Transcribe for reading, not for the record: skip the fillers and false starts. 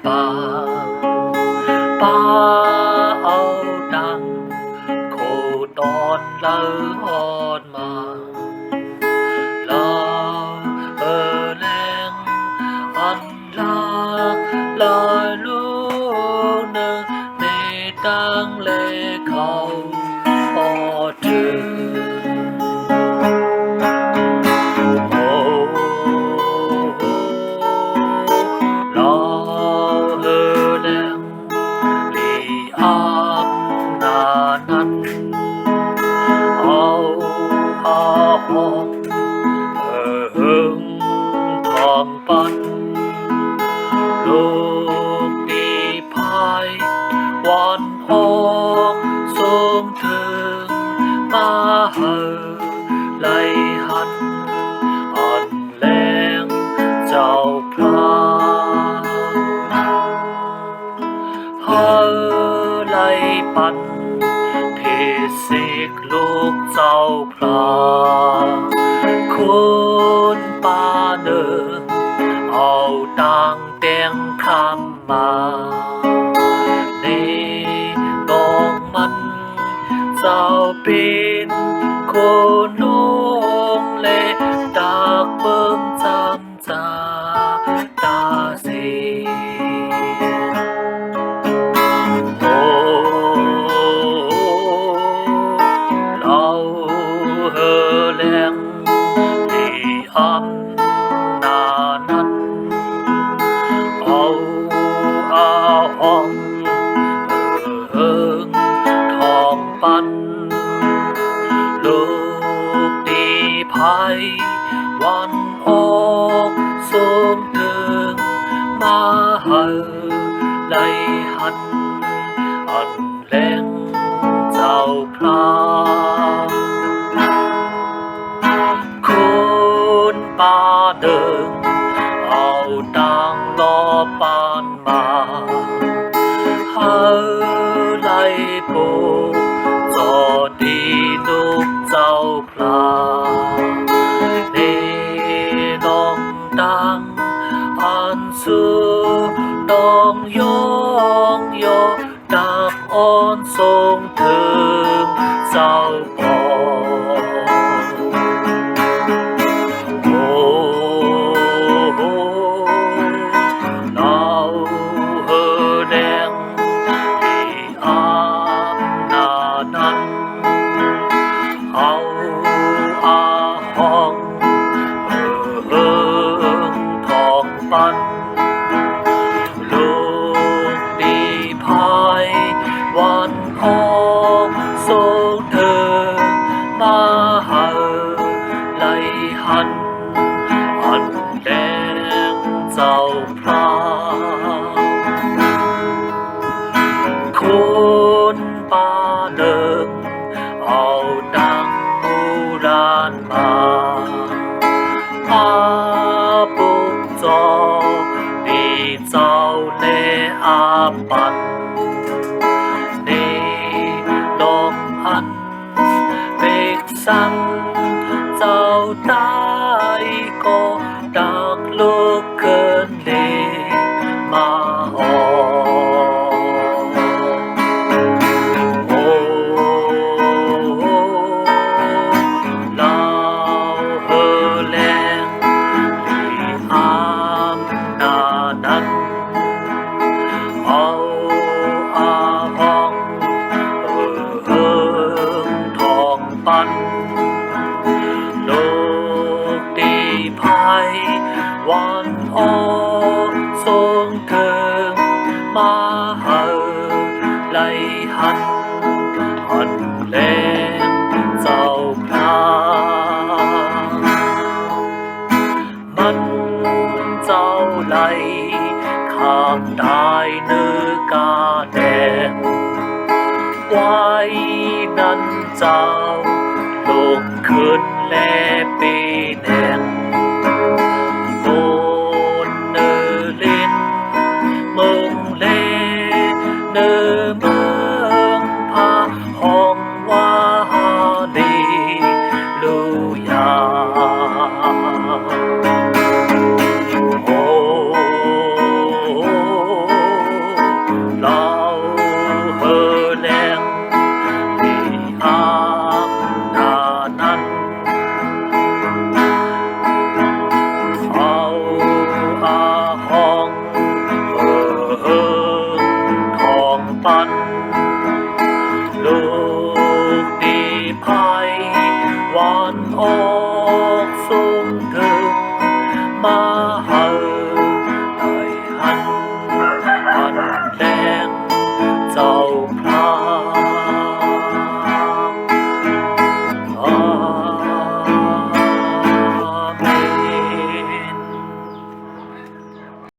ป่าป่าเอาดังโคตอนเลิออนมาลาแรงอันลาลายลูเนในตังเลเขาพอถึงปันลูกดีพายวันออกส่งถึงมาเฮอไลหันอ่อนแรงเจ้าพระเฮอไลปันเทศิกลูกเจ้าพระคุณปาเนอเอาต่างแต่งคำมาในดองมันเจ้าเป็นคนนงเลดากเบิ่งจำจาตาสีโอ้เราเฮแรงที่อันห้องทองปันลูกดีพายวันออกส่งถึงมาเฮอไลหันอันแรงเจ้าพระคุณป่าเดิงเอาต่างรอปานมาเฮอไลปูจอดีลูกเจ้าพระเนนองดังอันสูดองยองยอดักอ่อนส่งถึงเจ้าปอลูกดีพายวันออกส่งเธอมาเฮอไลหันอันแดงเจ้าพระคุณป่าเดิมเอาดังโบราณมาปุกจอดีเจ้าเลอาปันในลมอันเบกสังเจ้าได้ก็ดักลูกเกินเลมาอปันลูกดีพายวันออกส่งถึงมาเฮอไลหันอันแรงเจ้าพระมันเจ้าไหลข้ามได้เนื้อกาแดงไว้นั้นเจ้าลุกขึ้นและปีแน